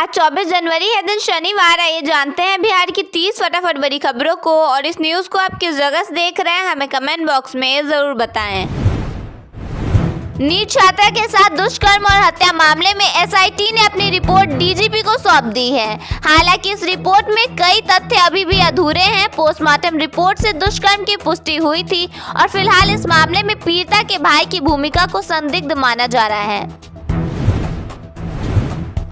आज 24 जनवरी है, दिन शनिवार। आइए जानते हैं बिहार की 30 फटाफट बड़ी खबरों को। और इस न्यूज़ को आप किस जगह से देख रहे हैं हमें कमेंट बॉक्स में ज़रूर बताएं। नीट छात्रा के साथ दुष्कर्म और हत्या मामले में एसआईटी ने अपनी रिपोर्ट डीजीपी को सौंप दी है। हालांकि इस रिपोर्ट में कई तथ्य अभी भी अधूरे हैं। पोस्टमार्टम रिपोर्ट से दुष्कर्म की पुष्टि हुई थी और फिलहाल इस मामले में पीड़िता के भाई की भूमिका को संदिग्ध माना जा रहा है।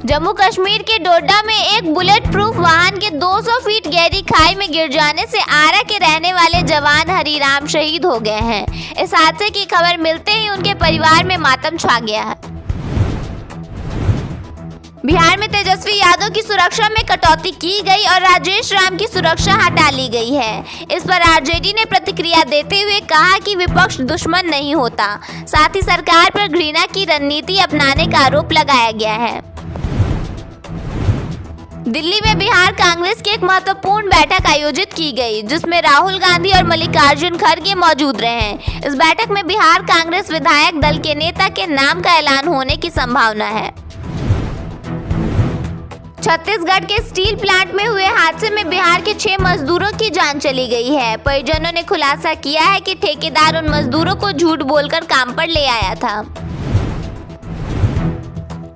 जम्मू कश्मीर के डोडा में एक बुलेट प्रूफ वाहन के 200 फीट गहरी खाई में गिर जाने से आरा के रहने वाले जवान हरिराम शहीद हो गए हैं। इस हादसे की खबर मिलते ही उनके परिवार में मातम छा गया है। बिहार में तेजस्वी यादव की सुरक्षा में कटौती की गई और राजेश राम की सुरक्षा हटा ली गई है। इस पर आरजेडी ने प्रतिक्रिया देते हुए कहा कि विपक्ष दुश्मन नहीं होता। साथ ही सरकार पर घृणा की रणनीति अपनाने का आरोप लगाया गया है। दिल्ली में बिहार कांग्रेस की एक महत्वपूर्ण बैठक आयोजित की गई, जिसमें राहुल गांधी और मल्लिकार्जुन खड़गे मौजूद रहे। इस बैठक में बिहार कांग्रेस विधायक दल के नेता के नाम का ऐलान होने की संभावना है। छत्तीसगढ़ के स्टील प्लांट में हुए हादसे में बिहार के 6 मजदूरों की जान चली गई है। परिजनों ने खुलासा किया है कि ठेकेदार उन मजदूरों को झूठ बोलकर काम पर ले आया था।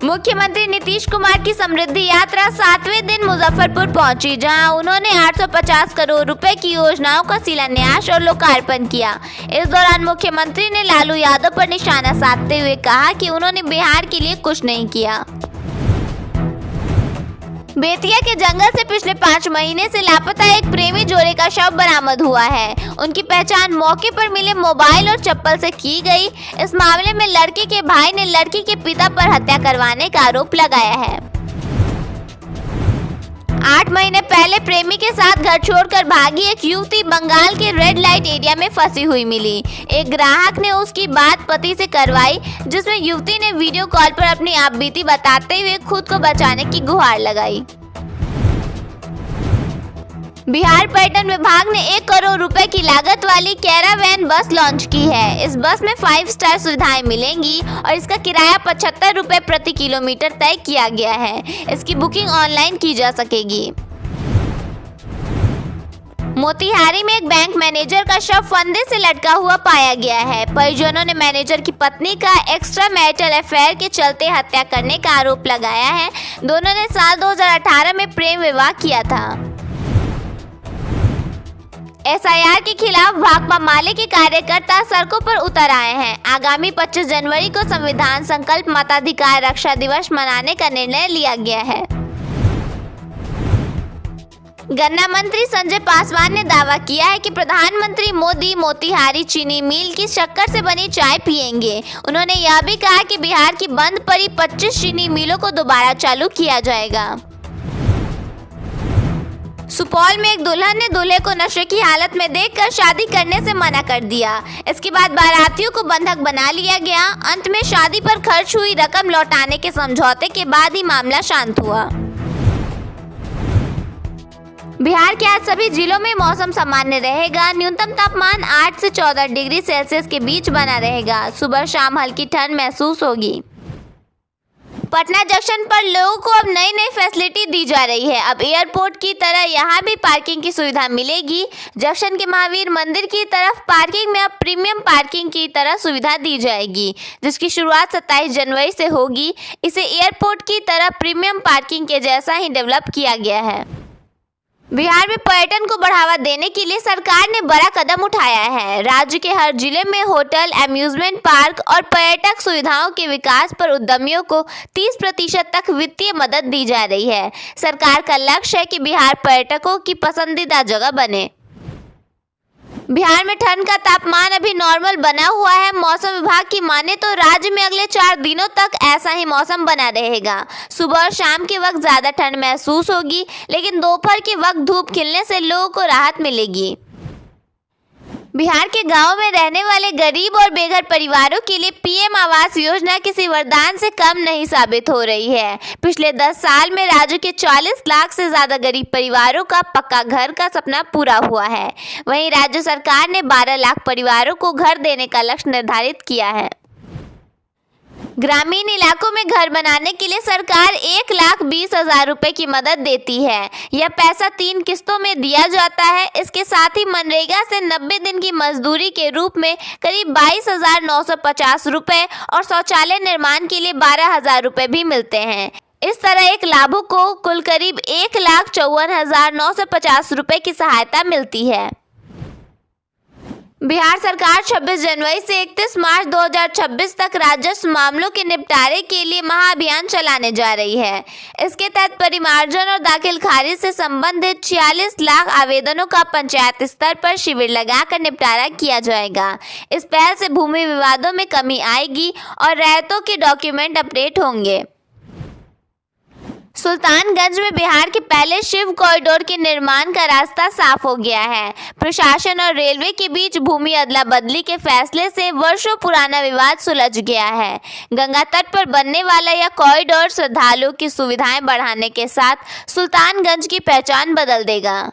मुख्यमंत्री नीतीश कुमार की समृद्धि यात्रा 7वें दिन मुजफ्फरपुर पहुंची, जहां उन्होंने 850 करोड़ रुपए की योजनाओं का शिलान्यास और लोकार्पण किया। इस दौरान मुख्यमंत्री ने लालू यादव पर निशाना साधते हुए कहा कि उन्होंने बिहार के लिए कुछ नहीं किया। बेतिया के जंगल से पिछले 5 महीने से लापता एक प्रेमी जोड़े का शव बरामद हुआ है। उनकी पहचान मौके पर मिले मोबाइल और चप्पल से की गई। इस मामले में लड़के के भाई ने लड़की के पिता पर हत्या करवाने का आरोप लगाया है। 8 महीने पहले प्रेमी के साथ घर छोड़कर भागी एक युवती बंगाल के रेड लाइट एरिया में फंसी हुई मिली। एक ग्राहक ने उसकी बात पति से करवाई, जिसमें युवती ने वीडियो कॉल पर अपनी आपबीती बताते हुए खुद को बचाने की गुहार लगाई। बिहार पर्यटन विभाग ने 1 करोड़ रुपए की लागत वाली कैरावैन बस लॉन्च की है। इस बस में 5 स्टार सुविधाएं मिलेंगी और इसका किराया 75 रुपए प्रति किलोमीटर तय किया गया है। इसकी बुकिंग ऑनलाइन की जा सकेगी। मोतिहारी में एक बैंक मैनेजर का शव फंदे से लटका हुआ पाया गया है। परिजनों ने मैनेजर की पत्नी का एक्स्ट्रा मैरिटल अफेयर के चलते हत्या करने का आरोप लगाया है। दोनों ने साल 2018 में प्रेम विवाह किया था। एसआईआर के खिलाफ भाकपा माले के कार्यकर्ता सड़कों पर उतर आए हैं। आगामी 25 जनवरी को संविधान संकल्प मताधिकार रक्षा दिवस मनाने का निर्णय लिया गया है। गन्ना मंत्री संजय पासवान ने दावा किया है कि प्रधानमंत्री मोदी मोतिहारी चीनी मिल की शक्कर से बनी चाय पिएंगे। उन्होंने यह भी कहा कि बिहार की बंद पड़ी 25 चीनी मिलों को दोबारा चालू किया जाएगा। सुपौल में एक दुल्हन ने दूल्हे को नशे की हालत में देखकर शादी करने से मना कर दिया। इसके बाद बारातियों को बंधक बना लिया गया। अंत में शादी पर खर्च हुई रकम लौटाने के समझौते के बाद ही मामला शांत हुआ। बिहार के आज सभी जिलों में मौसम सामान्य रहेगा। न्यूनतम तापमान 8 से 14 डिग्री सेल्सियस के बीच बना रहेगा। सुबह शाम हल्की ठंड महसूस होगी। पटना जंक्शन पर लोगों को अब नई नई फैसिलिटी दी जा रही है। अब एयरपोर्ट की तरह यहां भी पार्किंग की सुविधा मिलेगी। जंक्शन के महावीर मंदिर की तरफ पार्किंग में अब प्रीमियम पार्किंग की तरह सुविधा दी जाएगी, जिसकी शुरुआत 27 जनवरी से होगी। इसे एयरपोर्ट की तरह प्रीमियम पार्किंग के जैसा ही डेवलप किया गया है। बिहार में पर्यटन को बढ़ावा देने के लिए सरकार ने बड़ा कदम उठाया है। राज्य के हर जिले में होटल, अम्यूजमेंट पार्क और पर्यटक सुविधाओं के विकास पर उद्यमियों को 30% तक वित्तीय मदद दी जा रही है। सरकार का लक्ष्य है कि बिहार पर्यटकों की पसंदीदा जगह बने। बिहार में ठंड का तापमान अभी नॉर्मल बना हुआ है। मौसम विभाग की माने तो राज्य में अगले 4 दिनों तक ऐसा ही मौसम बना रहेगा। सुबह और शाम के वक्त ज्यादा ठंड महसूस होगी, लेकिन दोपहर के वक्त धूप खिलने से लोगों को राहत मिलेगी। बिहार के गांवों में रहने वाले गरीब और बेघर परिवारों के लिए पीएम आवास योजना किसी वरदान से कम नहीं साबित हो रही है। पिछले 10 साल में राज्य के 40 लाख से ज्यादा गरीब परिवारों का पक्का घर का सपना पूरा हुआ है। वहीं राज्य सरकार ने 12 लाख परिवारों को घर देने का लक्ष्य निर्धारित किया है। ग्रामीण इलाकों में घर बनाने के लिए सरकार 1,20,000 रुपए की मदद देती है। यह पैसा 3 किस्तों में दिया जाता है। इसके साथ ही मनरेगा से 90 दिन की मजदूरी के रूप में करीब 22,950 रुपए और शौचालय निर्माण के लिए 12,000 रुपए भी मिलते हैं। इस तरह एक लाभुक को कुल करीब 1,54,950 रुपए की सहायता मिलती है। बिहार सरकार 26 जनवरी से 31 मार्च 2026 तक राजस्व मामलों के निपटारे के लिए महाअभियान चलाने जा रही है। इसके तहत परिमार्जन और दाखिल खारिज से संबंधित 46 लाख आवेदनों का पंचायत स्तर पर शिविर लगाकर निपटारा किया जाएगा। इस पहल से भूमि विवादों में कमी आएगी और रैयतों के डॉक्यूमेंट अपडेट होंगे। सुल्तानगंज में बिहार के पहले शिव कॉरिडोर के निर्माण का रास्ता साफ हो गया है। प्रशासन और रेलवे के बीच भूमि अदला बदली के फैसले से वर्षों पुराना विवाद सुलझ गया है। गंगा तट पर बनने वाला यह कॉरिडोर श्रद्धालुओं की सुविधाएं बढ़ाने के साथ सुल्तानगंज की पहचान बदल देगा।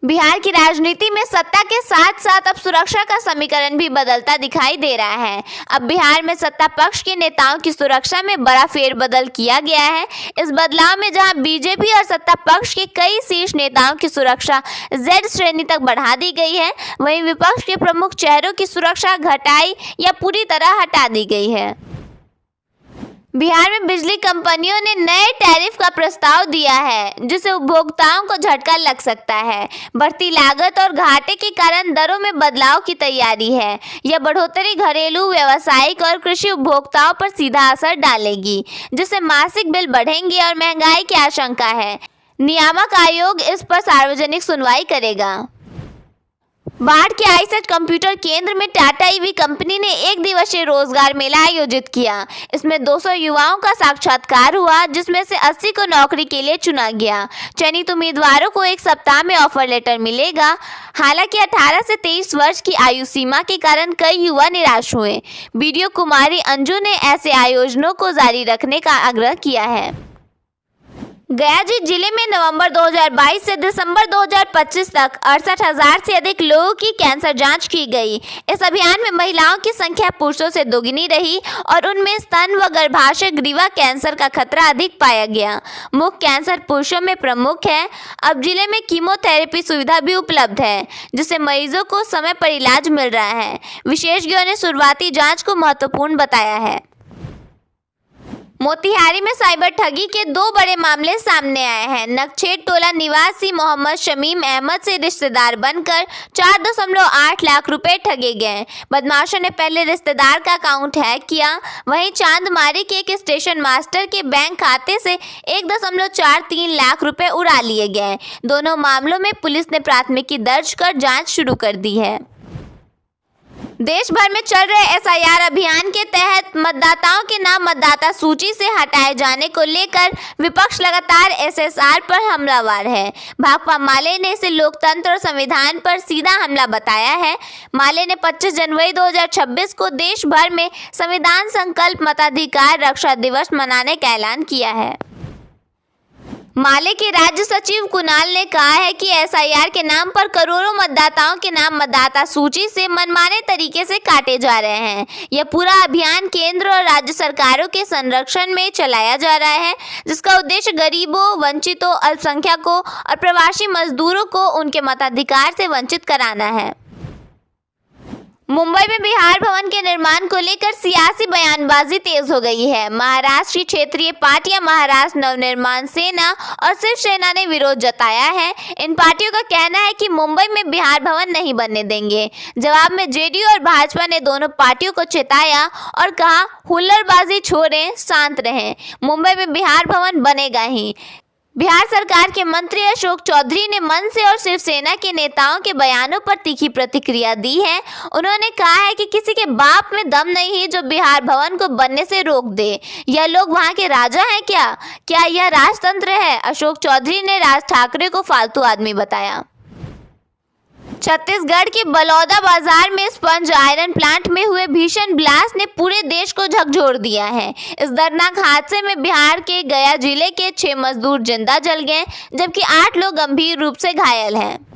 बिहार की राजनीति में सत्ता के साथ साथ अब सुरक्षा का समीकरण भी बदलता दिखाई दे रहा है। अब बिहार में सत्ता पक्ष के नेताओं की सुरक्षा में बड़ा फेरबदल किया गया है। इस बदलाव में जहां बीजेपी और सत्ता पक्ष के कई शीर्ष नेताओं की सुरक्षा Z श्रेणी तक बढ़ा दी गई है, वहीं विपक्ष के प्रमुख चेहरों की सुरक्षा घटाई या पूरी तरह हटा दी गई है। बिहार में बिजली कंपनियों ने नए टैरिफ का प्रस्ताव दिया है, जिससे उपभोक्ताओं को झटका लग सकता है। बढ़ती लागत और घाटे के कारण दरों में बदलाव की तैयारी है। यह बढ़ोतरी घरेलू, व्यावसायिक और कृषि उपभोक्ताओं पर सीधा असर डालेगी, जिससे मासिक बिल बढ़ेंगे और महंगाई की आशंका है। नियामक आयोग इस पर सार्वजनिक सुनवाई करेगा। बाढ़ के आईसेट कंप्यूटर केंद्र में टाटा ईवी कंपनी ने 1 दिवसीय रोजगार मेला आयोजित किया। इसमें 200 युवाओं का साक्षात्कार हुआ, जिसमें से 80 को नौकरी के लिए चुना गया। चयनित उम्मीदवारों को 1 सप्ताह में ऑफर लेटर मिलेगा। हालांकि 18 से 23 वर्ष की आयु सीमा के कारण कई युवा निराश हुए। बीडीओ कुमारी अंजू ने ऐसे आयोजनों को जारी रखने का आग्रह किया है। गया जिले में नवंबर 2022 से दिसंबर 2025 तक 68,000 से अधिक लोगों की कैंसर जांच की गई। इस अभियान में महिलाओं की संख्या पुरुषों से दोगुनी रही और उनमें स्तन व गर्भाशय ग्रीवा कैंसर का खतरा अधिक पाया गया। मुख्य कैंसर पुरुषों में प्रमुख है। अब जिले में कीमोथेरेपी सुविधा भी उपलब्ध है, जिससे मरीजों को समय पर इलाज मिल रहा है। विशेषज्ञों ने शुरुआती जाँच को महत्वपूर्ण बताया है। मोतिहारी में साइबर ठगी के 2 बड़े मामले सामने आए हैं। नक्छेड़ टोला निवासी मोहम्मद शमीम अहमद से रिश्तेदार बनकर 4.8 लाख रुपए ठगे गए। बदमाशों ने पहले रिश्तेदार का अकाउंट हैक किया, वहीं चांदमारी के एक स्टेशन मास्टर के बैंक खाते से 1.43 लाख रुपए उड़ा लिए गए। दोनों मामलों में पुलिस ने प्राथमिकी दर्ज कर जाँच शुरू कर दी है। देश भर में चल रहे SIR अभियान के तहत मतदाताओं के नाम मतदाता सूची से हटाए जाने को लेकर विपक्ष लगातार SSR पर हमलावर है। भाकपा माले ने इसे लोकतंत्र और संविधान पर सीधा हमला बताया है। माले ने 25 जनवरी 2026 को देश भर में संविधान संकल्प मताधिकार रक्षा दिवस मनाने का ऐलान किया है। माले के राज्य सचिव कुणाल ने कहा है कि SIR के नाम पर करोड़ों मतदाताओं के नाम मतदाता सूची से मनमाने तरीके से काटे जा रहे हैं। यह पूरा अभियान केंद्र और राज्य सरकारों के संरक्षण में चलाया जा रहा है, जिसका उद्देश्य गरीबों, वंचितों, अल्पसंख्यकों और प्रवासी मजदूरों को उनके मताधिकार से वंचित कराना है। मुंबई में बिहार भवन के निर्माण को लेकर सियासी बयानबाजी तेज हो गई है। महाराष्ट्र की क्षेत्रीय पार्टियां महाराष्ट्र नवनिर्माण सेना और शिवसेना ने विरोध जताया है। इन पार्टियों का कहना है कि मुंबई में बिहार भवन नहीं बनने देंगे। जवाब में जेडीयू और भाजपा ने दोनों पार्टियों को चेताया और कहा, हुल्लड़बाजी छोड़ें, शांत रहें। मुंबई में बिहार भवन बनेगा ही। बिहार सरकार के मंत्री अशोक चौधरी ने मनसे और शिवसेना के नेताओं के बयानों पर तीखी प्रतिक्रिया दी है। उन्होंने कहा है कि किसी के बाप में दम नहीं है जो बिहार भवन को बनने से रोक दे। यह लोग वहां के राजा हैं क्या यह राजतंत्र है? अशोक चौधरी ने राज ठाकरे को फालतू आदमी बताया। छत्तीसगढ़ के बलौदा बाजार में स्पंज आयरन प्लांट में हुए भीषण ब्लास्ट ने पूरे देश को झकझोर दिया है। इस दर्दनाक हादसे में बिहार के गया जिले के 6 मजदूर जिंदा जल गए, जबकि 8 लोग गंभीर रूप से घायल हैं।